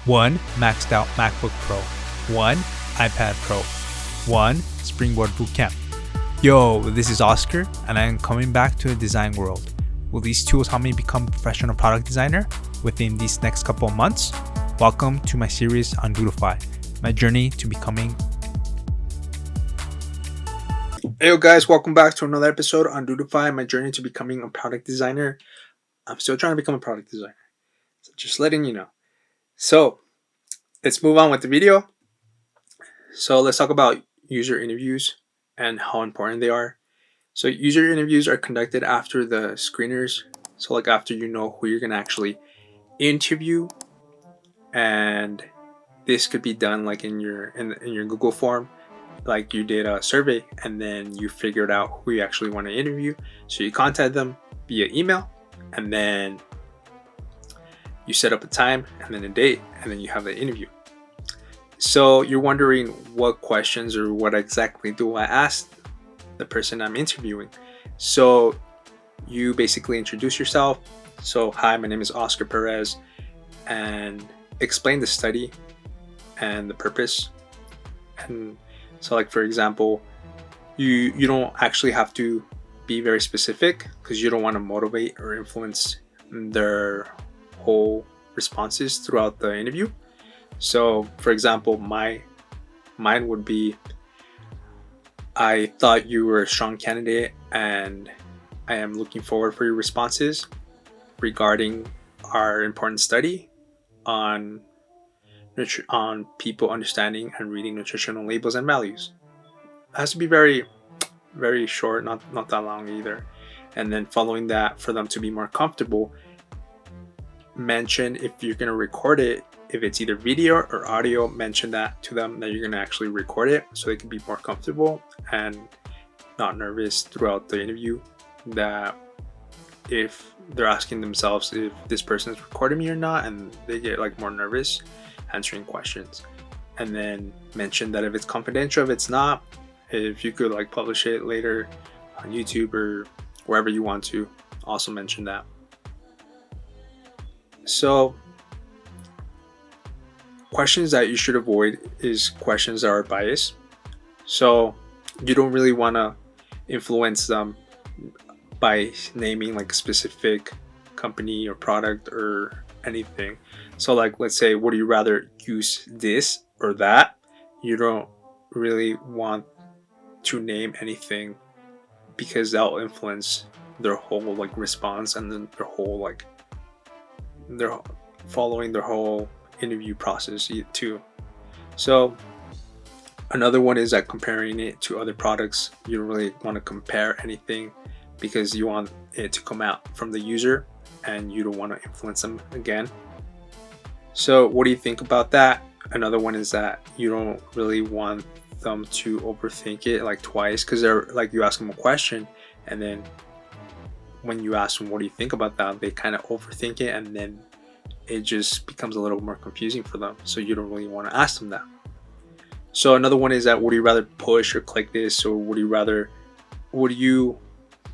1 maxed out MacBook Pro, 1 iPad Pro, 1 Springboard Bootcamp. Yo, this is Oscar, and I am coming back to the design world. Will these tools help me become a professional product designer within these next couple of months? Welcome to my series on Dodefy, my journey to becoming. Hey guys, welcome back to another episode on Dodefy, my journey to becoming a product designer. I'm still trying to become a product designer, so just letting you know. So let's move on with the video. So let's talk about user interviews and how important they are. So user interviews are conducted after the screeners. So like after you know who you're gonna actually interview, and this could be done like in your Google form, like you did a survey and then you figured out who you actually want to interview. So you contact them via email, and then you set up a time and then a date, and then you have the interview. So you're wondering what questions or what exactly do I ask the person I'm interviewing. So you basically introduce yourself. So hi, my name is Oscar Perez, and explain the study and the purpose. And so like for example, you don't actually have to be very specific because you don't want to motivate or influence their whole responses throughout the interview. So for example, mine would be, I thought you were a strong candidate and I am looking forward for your responses regarding our important study on people understanding and reading nutritional labels and values. It has to be very, very short, not that long either. And then following that, for them to be more comfortable, mention if you're going to record it, if it's either video or audio, mention that to them that you're going to actually record it so they can be more comfortable and not nervous throughout the interview. That if they're asking themselves if this person is recording me or not, and they get like more nervous answering questions. And then mention that if it's confidential, if it's not, if you could like publish it later on YouTube or wherever you want to, also mention that. So questions that you should avoid is questions that are biased. So you don't really want to influence them by naming like a specific company or product or anything. So like, let's say, would you rather use this or that? You don't really want to name anything because that'll influence their whole like response, and then their whole like they're following their whole interview process too. So another one is that comparing it to other products. You don't really want to compare anything because you want it to come out from the user and you don't want to influence them again. So what do you think about that? Another one is that you don't really want them to overthink it like twice, because they're like, you ask them a question and then when you ask them what do you think about that, they kind of overthink it, and then it just becomes a little more confusing for them. So you don't really want to ask them that. So another one is that, would you rather push or click this, or would you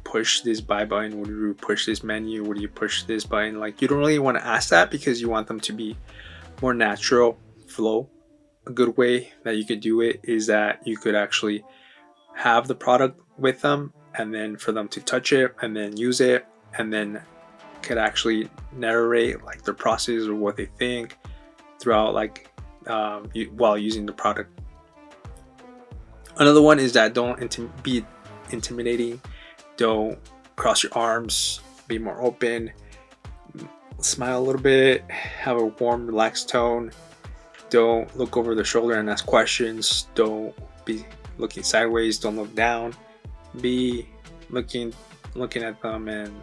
push this buy button, would you push this menu, would you push this button? Like, you don't really want to ask that because you want them to be more natural flow. A good way that you could do it is that you could actually have the product with them, and then for them to touch it and then use it, and then could actually narrate like their process or what they think throughout like while using the product. Another one is that don't be intimidating. Don't cross your arms, be more open, smile a little bit, have a warm, relaxed tone. Don't look over the shoulder and ask questions. Don't be looking sideways, don't look down. Be looking at them and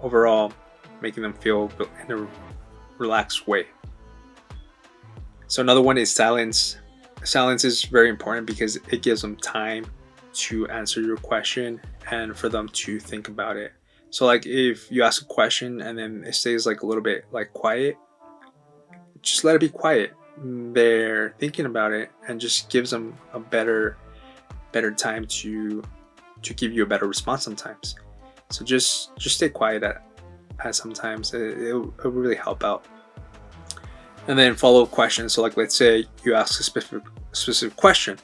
overall making them feel in a relaxed way. So another one is silence. Silence is very important because it gives them time to answer your question and for them to think about it. So like if you ask a question and then it stays like a little bit like quiet, just let it be quiet. They're thinking about it, and just gives them a better time to give you a better response sometimes. So just stay quiet at sometimes. It'll really help out. And then follow-up questions. So like, let's say you ask a specific question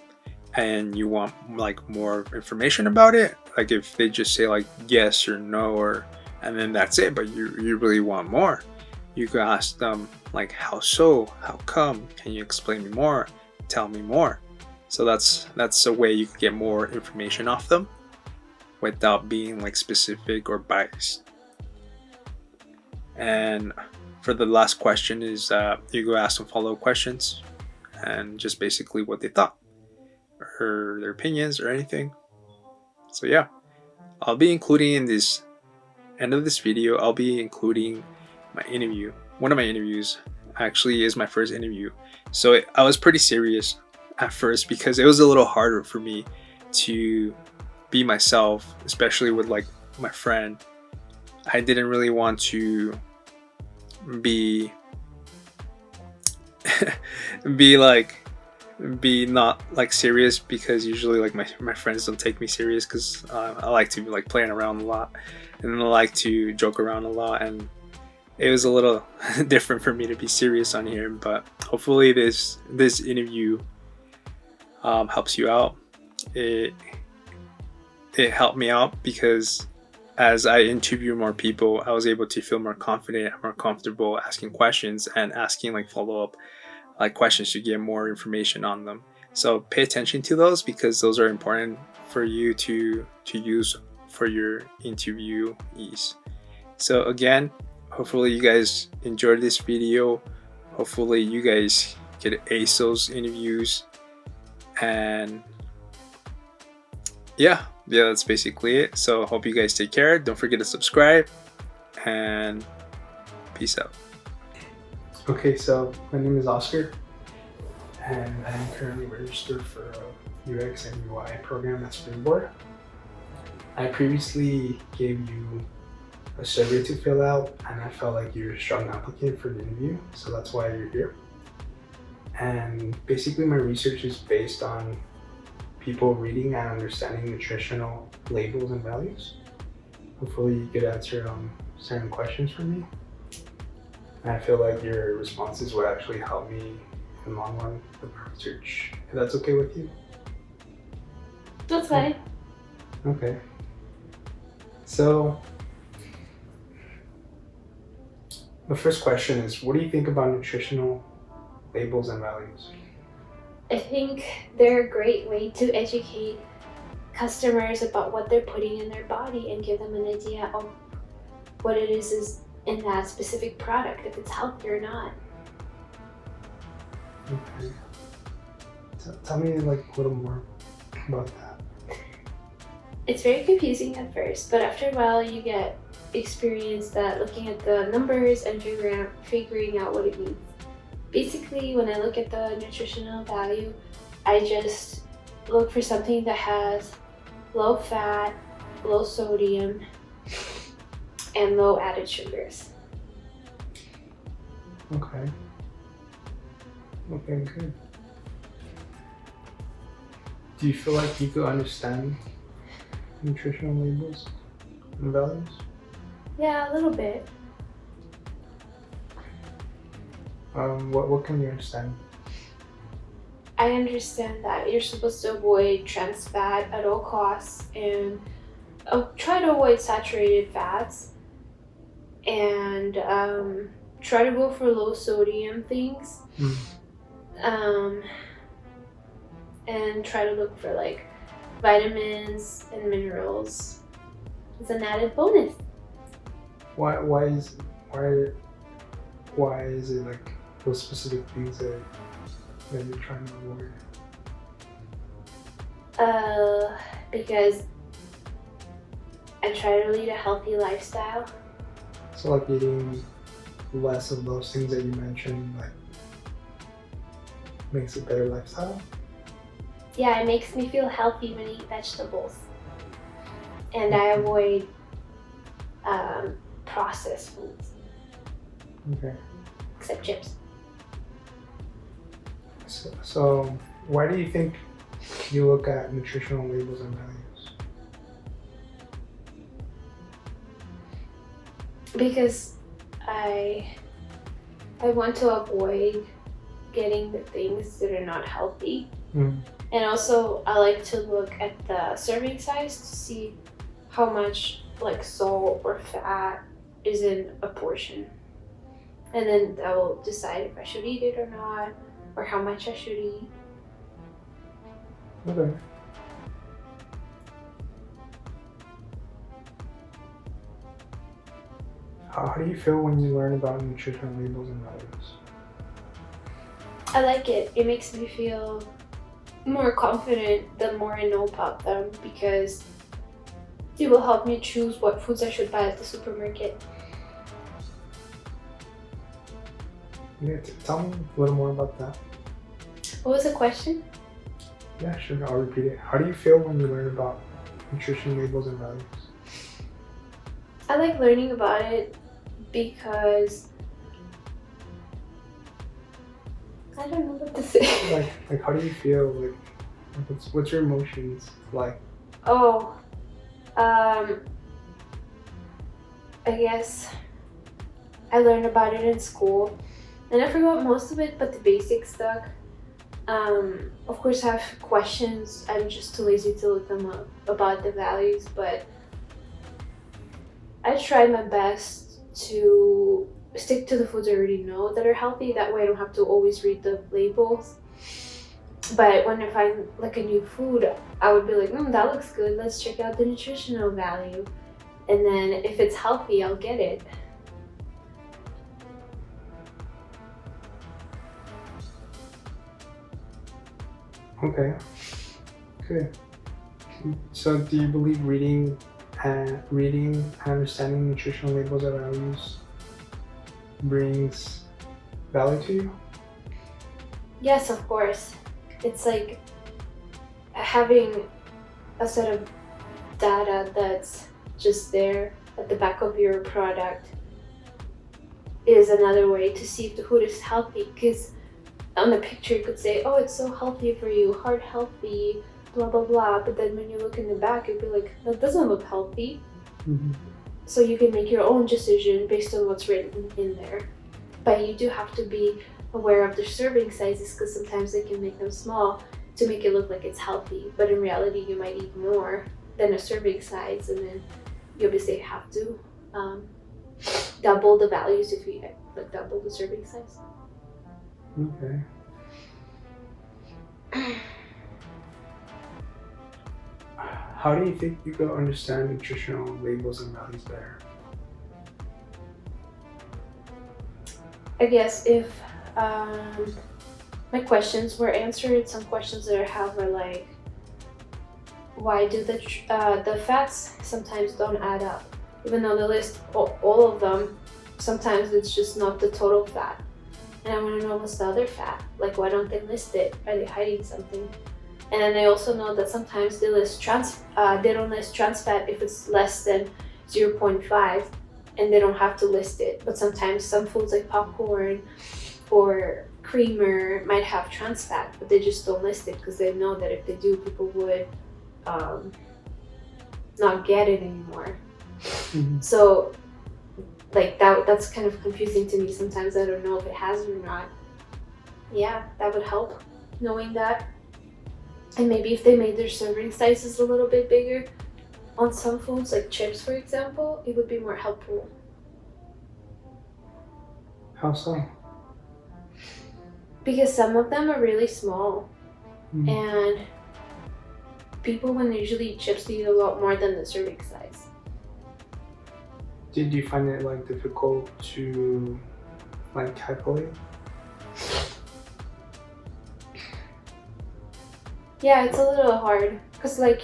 and you want like more information about it. Like if they just say like yes or no, or and then that's it, but you really want more, you can ask them like, how so, how come, can you explain me more, tell me more. So that's a way you can get more information off them without being like specific or biased. And for the last question is you go ask them follow-up questions and just basically what they thought or their opinions or anything. So yeah, I'll be including in this end of this video, I'll be including my interview. One of my interviews actually is my first interview. So I was pretty serious at first because it was a little harder for me to be myself, especially with like my friend. I didn't really want to be be not like serious, because usually like my friends don't take me serious because I like to be like playing around a lot and I like to joke around a lot, and it was a little different for me to be serious on here. But hopefully this interview helps you out. It helped me out because as I interview more people, I was able to feel more confident, more comfortable asking questions and asking like follow-up like questions to get more information on them. So pay attention to those because those are important for you to use for your interviewees. So again, hopefully you guys enjoyed this video. Hopefully you guys get to ace those interviews. And yeah, that's basically it. So hope you guys take care. Don't forget to subscribe and peace out. Okay, so my name is Oscar and I am currently registered for a UX and UI program at Springboard. I previously gave you a survey to fill out and I felt like you're a strong applicant for the interview, so that's why you're here. And basically my research is based on people reading and understanding nutritional labels and values. Hopefully you could answer certain questions for me. And I feel like your responses would actually help me in the long run with my research. If that's okay with you? That's fine. Okay. So, the first question is, what do you think about nutritional labels and values? I think they're a great way to educate customers about what they're putting in their body and give them an idea of what it is in that specific product, if it's healthy or not. Okay. Tell me like a little more about that. It's very confusing at first, but after a while you get experience that looking at the numbers and figuring out what it means. Basically, when I look at the nutritional value, I just look for something that has low fat, low sodium, and low added sugars. Okay. Okay, good. Do you feel like you could understand nutritional labels and values? Yeah, a little bit. What can you understand? I understand that you're supposed to avoid trans fat at all costs and try to avoid saturated fats and try to go for low sodium things. And try to look for like vitamins and minerals as an added bonus. Why is it like those specific things that you're trying to avoid? Because I try to lead a healthy lifestyle. So like eating less of those things that you mentioned like makes a better lifestyle? Yeah, it makes me feel healthy when I eat vegetables. And I avoid processed foods. Okay. Except chips. So why do you think you look at nutritional labels and values? Because I I want to avoid getting the things that are not healthy. Mm. And also, I like to look at the serving size to see how much like salt or fat is in a portion. And then I will decide if I should eat it or not, or how much I should eat. Okay. How do you feel when you learn about nutritional labels and values? I like it. It makes me feel more confident the more I know about them, because it will help me choose what foods I should buy at the supermarket. Yeah, tell me a little more about that. What was the question? Yeah, sure. I'll repeat it. How do you feel when you learn about nutrition labels and values? I like learning about it because I don't know what to say. Like how do you feel? Like what's your emotions like? Oh, I guess I learned about it in school, and I forgot most of it, but the basics stuck. Of course, I have questions. I'm just too lazy to look them up about the values, but I try my best to stick to the foods I already know that are healthy. That way I don't have to always read the labels. But when I find like a new food, I would be like, that looks good. Let's check out the nutritional value. And then if it's healthy, I'll get it. Okay. Good. So do you believe reading and understanding nutritional labels and values brings value to you? Yes, of course. It's like having a set of data that's just there at the back of your product is another way to see if the food is healthy, because on the picture you could say, oh, it's so healthy for you, heart healthy, blah blah blah, but then when you look in the back you'd be like, that doesn't look healthy. Mm-hmm. So you can make your own decision based on what's written in there, but you do have to be aware of the serving sizes, because sometimes they can make them small to make it look like it's healthy, but in reality you might eat more than a serving size, and then you obviously have to double the values if you like double the serving size. Okay. How do you think you could understand nutritional labels and values better? I guess if my questions were answered, some questions that I have were like, why do the fats sometimes don't add up? Even though they list all of them, sometimes it's just not the total fat. And I want to know what's the other fat. Like, why don't they list it? Are they hiding something? And then I also know that sometimes they list they don't list trans fat if it's less than 0.5, and they don't have to list it. But sometimes some foods like popcorn or creamer might have trans fat, but they just don't list it because they know that if they do, people would not get it anymore. Mm-hmm. So like that's kind of confusing to me. Sometimes I don't know if it has it or not. Yeah, that would help, knowing that. And maybe if they made their serving sizes a little bit bigger on some foods, like chips for example, it would be more helpful. How so? Because some of them are really small, and people when they usually eat chips, they eat a lot more than the serving size. Did you find it like difficult to like calculate? Yeah, it's a little hard because, like,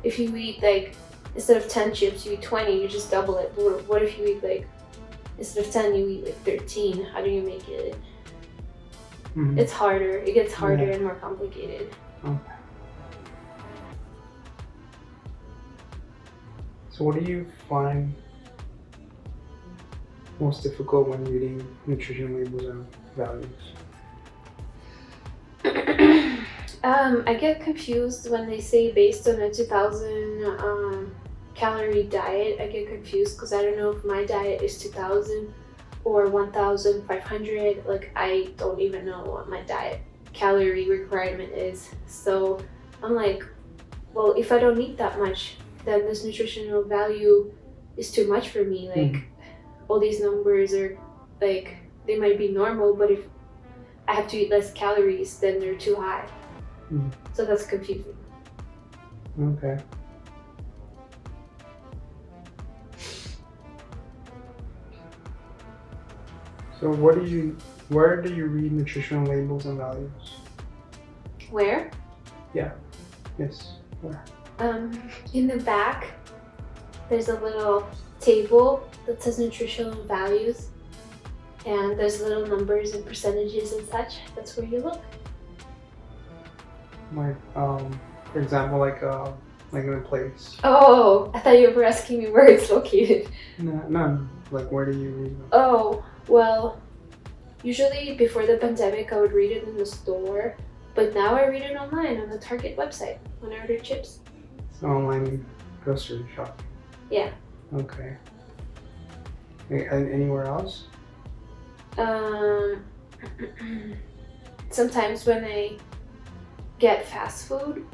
if you eat like instead of 10 chips, you eat 20, you just double it. But what if you eat like instead of 10, you eat like 13? How do you make it? Mm-hmm. It's harder. It gets harder and more complicated. Okay. So what do you find most difficult when reading nutrition labels and values? I get confused when they say based on a 2,000 calorie diet. I get confused because I don't know if my diet is 2,000 or 1,500. Like, I don't even know what my diet calorie requirement is. So I'm like, well, if I don't eat that much, then this nutritional value is too much for me. Like, all these numbers are like, they might be normal, but if I have to eat less calories, then they're too high. So that's confusing. Okay. So where do you read nutritional labels and values? Where? Yes. Where? In the back, there's a little table that says nutritional values, and there's little numbers and percentages and such. That's where you look. Like, for example, like in a place. Oh, I thought you were asking me where it's located. No. Like, where do you read them? Oh, well, usually before the pandemic, I would read it in the store, but now I read it online on the Target website when I order chips. It's online grocery shopping. Yeah. Okay. Anywhere else? Sometimes when I get fast food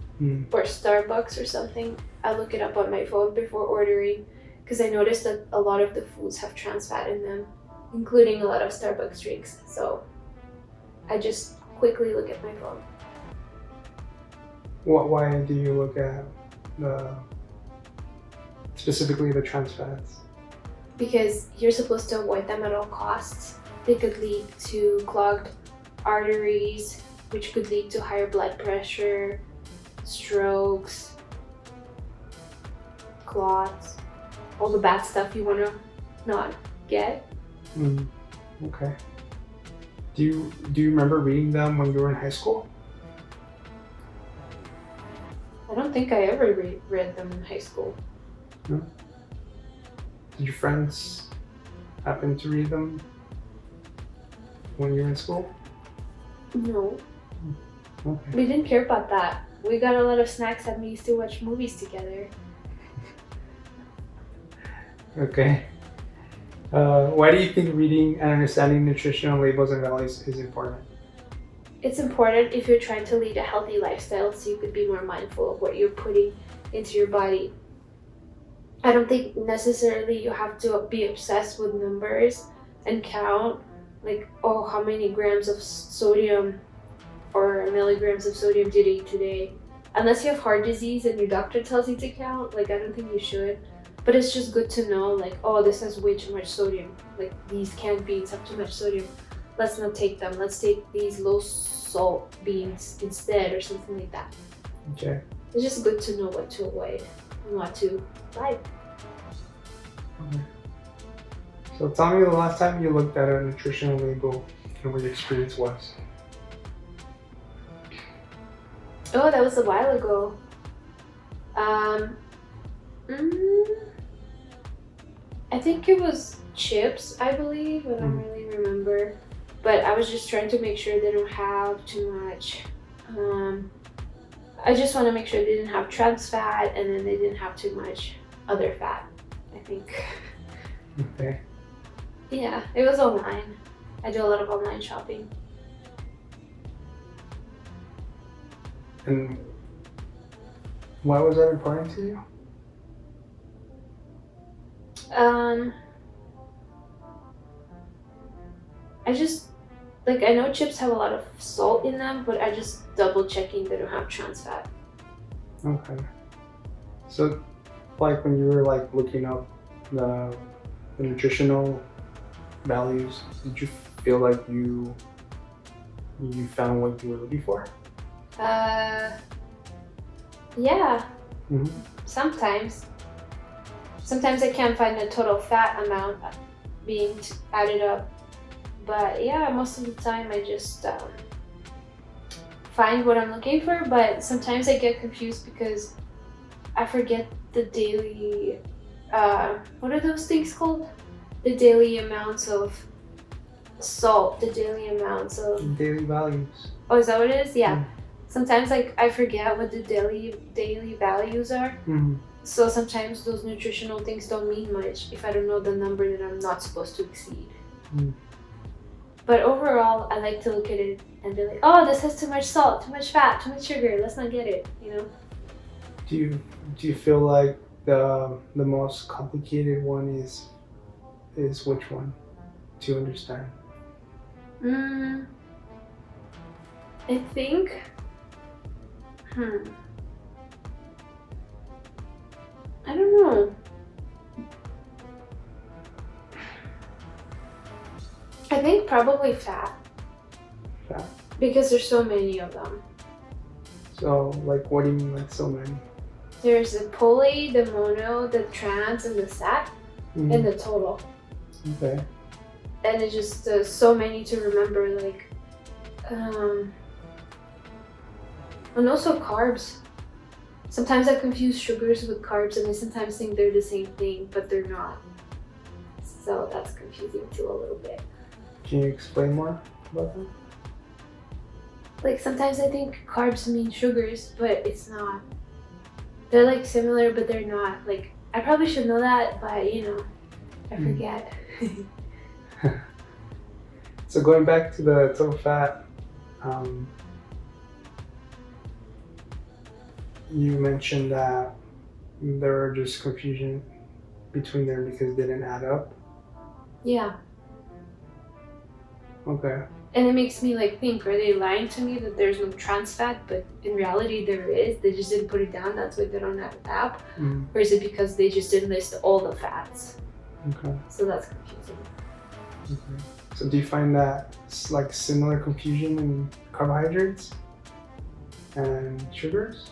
or Starbucks or something, I look it up on my phone before ordering, because I noticed that a lot of the foods have trans fat in them, including a lot of Starbucks drinks. So I just quickly look at my phone. Why do you look at specifically the trans fats? Because you're supposed to avoid them at all costs. They could lead to clogged arteries, which could lead to higher blood pressure, strokes, clots, all the bad stuff you want to not get. Okay. Do you remember reading them when you were in high school? I don't think I ever read them in high school. No? Did your friends happen to read them when you were in school? No. Okay. We didn't care about that. We got a lot of snacks and we used to watch movies together. Okay. Why do you think reading and understanding nutritional labels and values is important? It's important if you're trying to lead a healthy lifestyle, so you could be more mindful of what you're putting into your body. I don't think necessarily you have to be obsessed with numbers and count, like, oh, how many grams of sodium or milligrams of sodium did you eat today? Unless you have heart disease and your doctor tells you to count, like, I don't think you should. But it's just good to know, like, oh, this has way too much sodium. Like, these canned beans have too much sodium. Let's not take them. Let's take these low salt beans instead, or something like that. Okay. It's just good to know what to avoid and what to buy. Okay. So tell me the last time you looked at a nutritional label and what your experience was. Oh, that was a while ago. I think it was chips, I believe. I don't really remember. But I was just trying to make sure they don't have too much. I just want to make sure they didn't have trans fat, and then they didn't have too much other fat, I think. Okay. Yeah, it was online. I do a lot of online shopping. And why was that important to you? I just, like, I know chips have a lot of salt in them, but I just double checking they don't have trans fat. Okay. So, like, when you were like looking up the nutritional values, did you feel like you found what you were looking for? Yeah. Mm-hmm. Sometimes I can't find the total fat amount being added up, but yeah, most of the time I just find what I'm looking for. But sometimes I get confused because I forget the daily what are those things called? The daily amounts of salt, the daily amounts of Daily values. Oh, is that what it is? Yeah. Sometimes, like, I forget what the daily values are. Mm-hmm. So sometimes those nutritional things don't mean much if I don't know the number that I'm not supposed to exceed. Mm. But overall, I like to look at it and be like, oh, this has too much salt, too much fat, too much sugar. Let's not get it, you know? Do you feel like the most complicated one is which one to understand? I think, I don't know. I think probably fat. Fat. Because there's so many of them. So, like, what do you mean, like, so many? There's the poly, the mono, the trans, and the sat, and the total. Okay. And it's just so many to remember, like, and also carbs. Sometimes I confuse sugars with carbs, and I sometimes think they're the same thing, but they're not. So that's confusing too a little bit. Can you explain more about that? Like sometimes I think carbs mean sugars, but it's not. They're like similar, but they're not. Like I probably should know that, but you know, I forget. So going back to the total fat, you mentioned that there were just confusion between them because they didn't add up. Yeah. Okay. And it makes me like think, are they lying to me that there's no trans fat, but in reality there is? They just didn't put it down, that's why they don't have an app? Or is it because they just didn't list all the fats? Okay. So that's confusing. Okay. So do you find that it's like similar confusion in carbohydrates and sugars?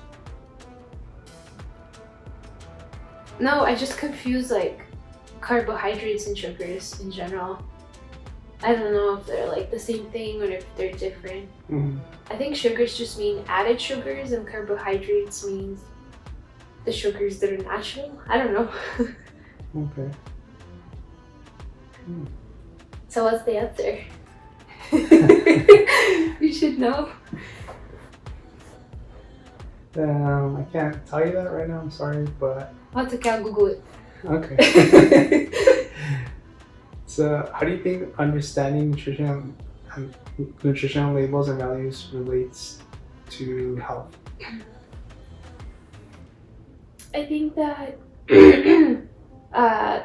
No, I just confuse like carbohydrates and sugars in general. I don't know if they're like the same thing or if they're different. I think sugars just mean added sugars and carbohydrates means the sugars that are natural. I don't know. Okay. So what's the answer? You should know. I can't tell you that right now, I'm sorry, but... What's okay, I'll Google it. Okay. So how do you think understanding nutritional labels and values relates to health? I think that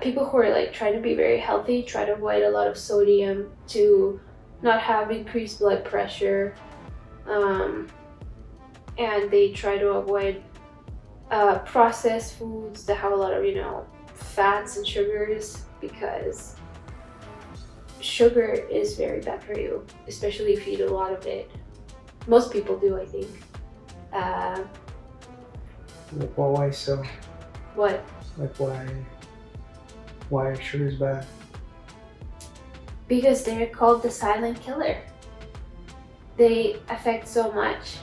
people who are like trying to be very healthy try to avoid a lot of sodium to not have increased blood pressure, and they try to avoid processed foods that have a lot of, you know, fats and sugars, because sugar is very bad for you, especially if you eat a lot of it. Most people do, I think. Well, why so? What? Like why sugar's bad? Because they're called the silent killer. They affect so much.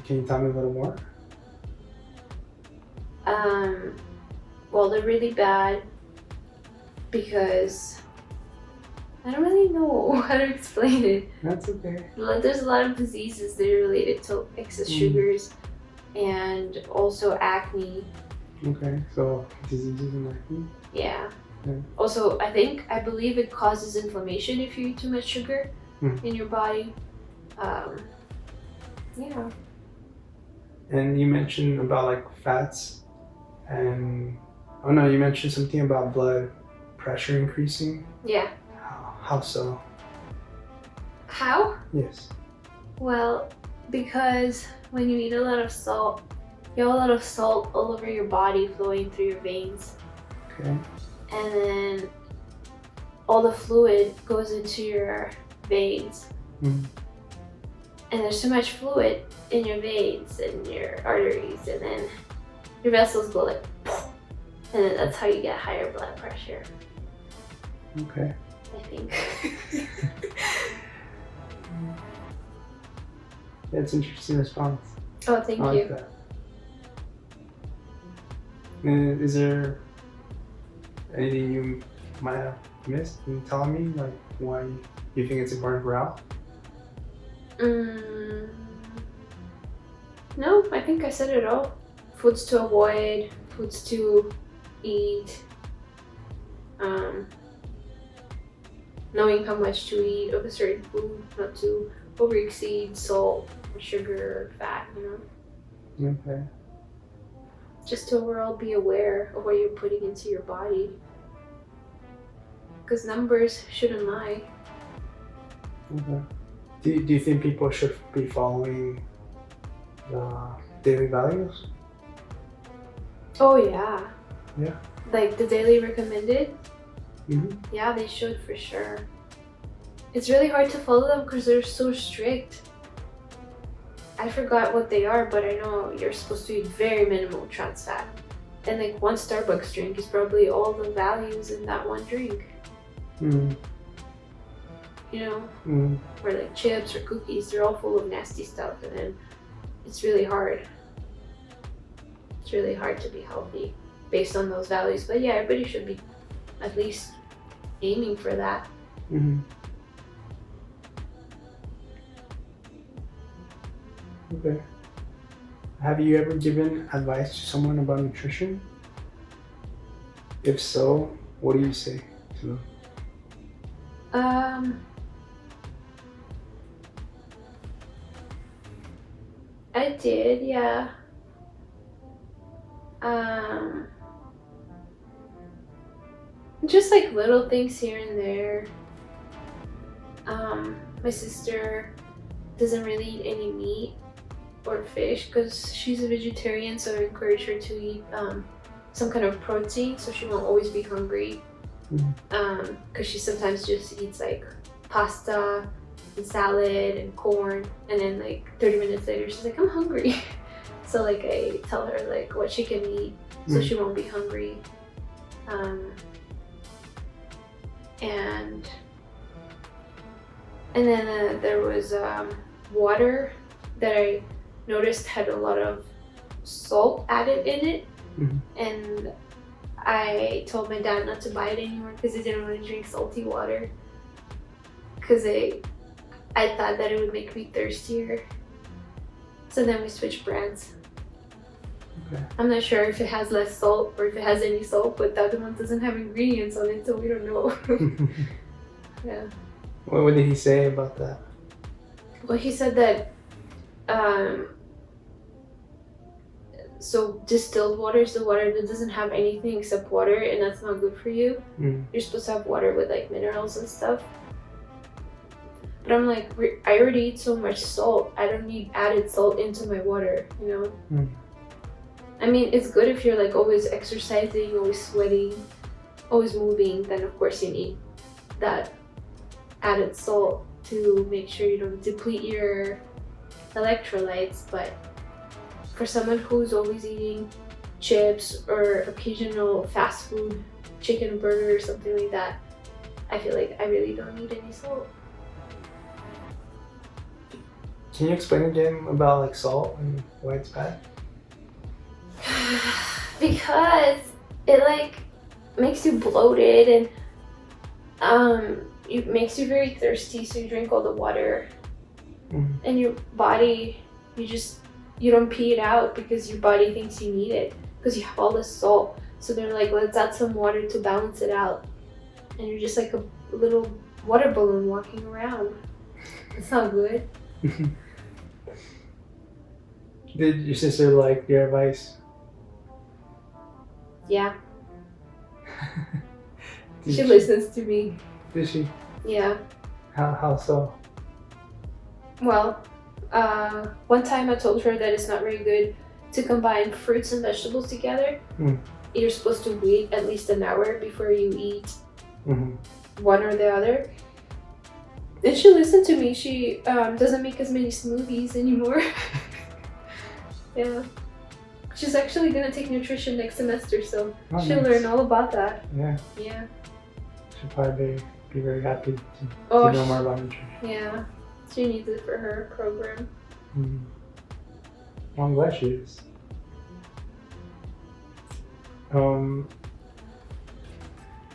Can you tell me a little more? Well, they're really bad because I don't really know how to explain it. That's okay. There's a lot of diseases that are related to excess sugars and also acne. Okay, so diseases and acne? Yeah. Okay. Also, I believe it causes inflammation if you eat too much sugar in your body. Yeah. And you mentioned about like fats and you mentioned something about blood pressure increasing. Yeah. How so? How? Yes. Well, because when you eat a lot of salt, you have a lot of salt all over your body flowing through your veins. Okay. And then all the fluid goes into your veins. And there's so much fluid in your veins and your arteries, and then your vessels go like, and then that's how you get higher blood pressure. Okay. I think. That's an interesting response. Oh, thank I you. like that. Is there anything you might have missed in telling me, like why you think it's important for health? No, I think I said it all. Foods to avoid, foods to eat, Knowing how much to eat of a certain food, not to over exceed salt, sugar, fat, Okay. just to overall be aware of what you're putting into your body. Because numbers shouldn't lie. Okay. Do you think people should be following the daily values? Oh yeah. Yeah. Like the daily recommended? Mm-hmm. Yeah, they should for sure. It's really hard to follow them because they're so strict. I forgot what they are, but I know you're supposed to eat very minimal trans fat. And like one Starbucks drink is probably all the values in that one drink. Mm-hmm. Mm-hmm. Or like chips or cookies, they're all full of nasty stuff, and then it's really hard. It's really hard to be healthy based on those values. But yeah, everybody should be at least aiming for that. Mm-hmm. Okay. Have you ever given advice to someone about nutrition? If so, what do you say to them? I did, yeah. Just like little things here and there. My sister doesn't really eat any meat or fish because she's a vegetarian, so I encourage her to eat some kind of protein so she won't always be hungry. Because she sometimes just eats like pasta and salad and corn, and then like 30 minutes later she's like, I'm hungry. So like I tell her like what she can eat so she won't be hungry. And then there was water that I noticed had a lot of salt added in it. And I told my dad not to buy it anymore because I didn't want to drink salty water, because I thought that it would make me thirstier. So then we switched brands. Okay. I'm not sure if it has less salt or if it has any salt, but the other one doesn't have ingredients on it, so we don't know. Yeah. What did he say about that? Well, he said that so distilled water is the water that doesn't have anything except water, and that's not good for you. You're supposed to have water with like minerals and stuff. But I'm like, I already eat so much salt. I don't need added salt into my water, I mean, it's good if you're like always exercising, always sweating, always moving, then of course you need that added salt to make sure you don't deplete your electrolytes. But for someone who's always eating chips or occasional fast food, chicken burger or something like that, I feel like I really don't need any salt. Can you explain to him about like salt and why it's bad? Because it like makes you bloated, and it makes you very thirsty, so you drink all the water. And your body, you don't pee it out because your body thinks you need it because you have all this salt. So they're like, let's add some water to balance it out, and you're just like a little water balloon walking around. It's not good. Did your sister like your advice? Yeah. She listens to me. Did she? Yeah. How so? Well, one time I told her that it's not very good to combine fruits and vegetables together. You're supposed to wait at least an hour before you eat one or the other. And she listened to me. She doesn't make as many smoothies anymore. Yeah. She's actually gonna take nutrition next semester, so she'll learn all about that. Yeah. Yeah. She'll probably be very happy to know more about nutrition. Yeah. She needs it for her program. Well, I'm glad she is.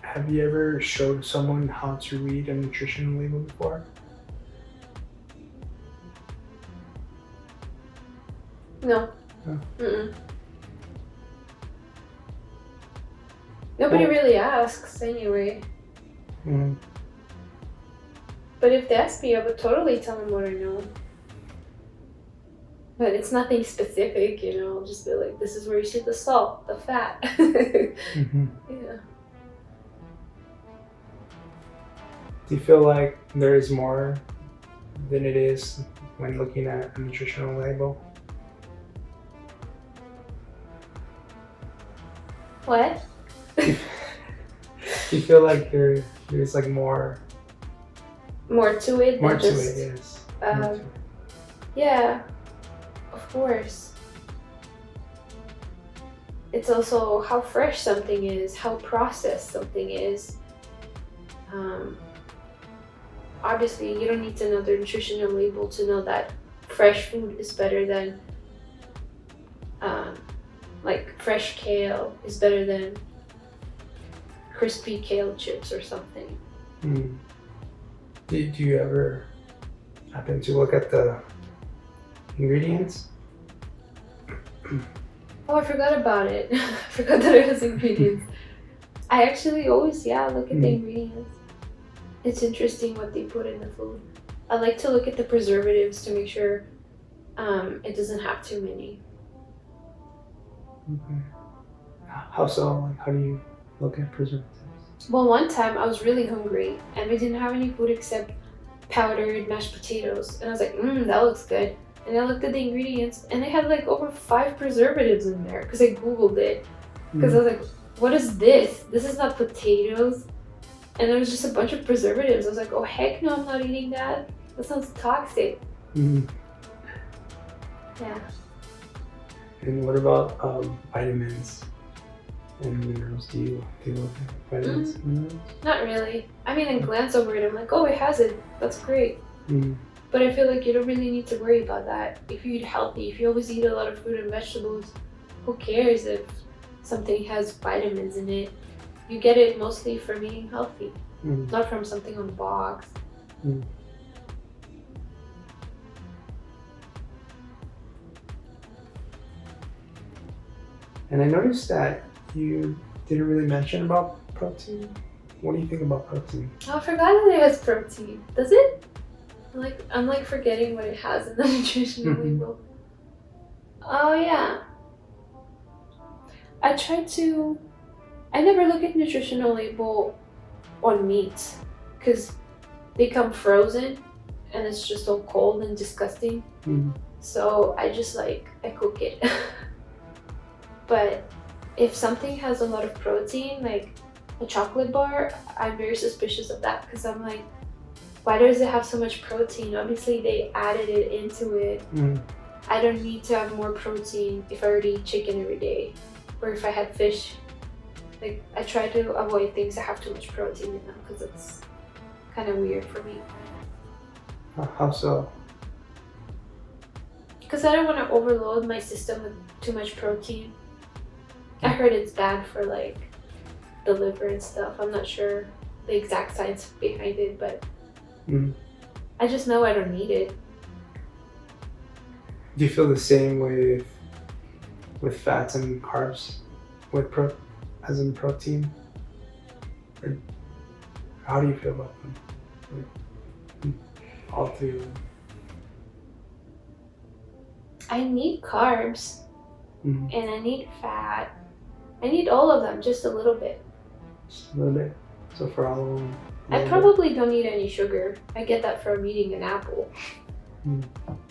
Have you ever showed someone how to read a nutrition label before? No. Oh. The Nobody Well- really asks anyway. Mm, But if they ask me, I would totally tell them what I know. But it's nothing specific, you know. I'll just be like, this is where you see the salt, the fat. mhm. Yeah. Do you feel like there is more than it is when looking at a nutritional label? What? Do you feel like there's like more More to it to than just. it? Yes. More to Um, it. yeah, of course. It's also how fresh something is, how processed something is. Obviously, you don't need to know the nutritional label to know that fresh food is better than, like fresh kale is better than crispy kale chips or something. Mm. Do you ever happen to look at the ingredients? Oh, I forgot about it. I forgot that it has ingredients. I actually always, look at the ingredients. It's interesting what they put in the food. I like to look at the preservatives to make sure it doesn't have too many. Okay. How so? Like, how do you look at preservatives? Well, one time I was really hungry and we didn't have any food except powdered mashed potatoes. And I was like, that looks good. And I looked at the ingredients and they had like over 5 preservatives in there because I Googled it. Because I was like, what is this? This is not potatoes. And there was just a bunch of preservatives. I was like, oh heck no, I'm not eating that. That sounds toxic. Mm. Yeah. And what about vitamins and minerals? Do you look at vitamins and minerals? Not really. I mean, I glance over it. I'm like, oh, it has it. That's great. Mm. But I feel like you don't really need to worry about that. If you eat healthy, if you always eat a lot of fruit and vegetables, who cares if something has vitamins in it? You get it mostly from eating healthy, not from something on the box. Mm. And I noticed that you didn't really mention about protein. What do you think about protein? Oh, I forgot that it has protein. Does it? I'm like forgetting what it has in the nutritional label. Oh yeah. I never look at nutritional label on meats because they come frozen and it's just all cold and disgusting. So I just I cook it. But if something has a lot of protein, like a chocolate bar, I'm very suspicious of that because I'm like, why does it have so much protein? Obviously they added it into it. I don't need to have more protein if I already eat chicken every day or if I had fish. Like I try to avoid things that have too much protein in them because it's kind of weird for me. How so? Because I don't want to overload my system with too much protein. I heard it's bad for like the liver and stuff. I'm not sure the exact science behind it, but I just know I don't need it. Do you feel the same with fats and carbs as in protein? Or how do you feel about them? Like, all three of them. I need carbs Mm-hmm. and I need fat. I need all of them, just a little bit. Just a little bit. So for all of them. I probably don't need any sugar. I get that from eating an apple.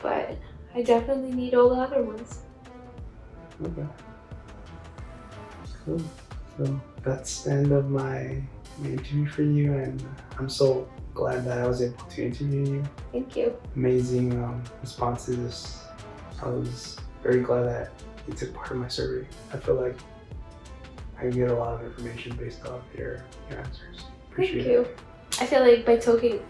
But I definitely need all the other ones. Okay. Cool. So that's the end of my interview for you, and I'm so glad that I was able to interview you. Thank you. Amazing responses. I was very glad that you took part in my survey. I feel like I get a lot of information based off your answers. Appreciate Thank you. I feel like by talking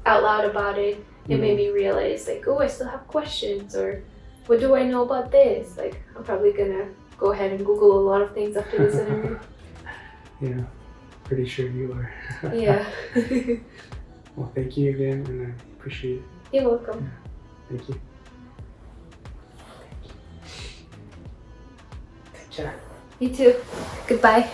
out loud about it, it made me realize like, oh, I still have questions, or what do I know about this? Like, I'm probably gonna go ahead and Google a lot of things after this interview. Yeah, pretty sure you are. Yeah. Well, thank you again, and I appreciate it. You're welcome. Yeah. Thank you. Good job. You too. Goodbye.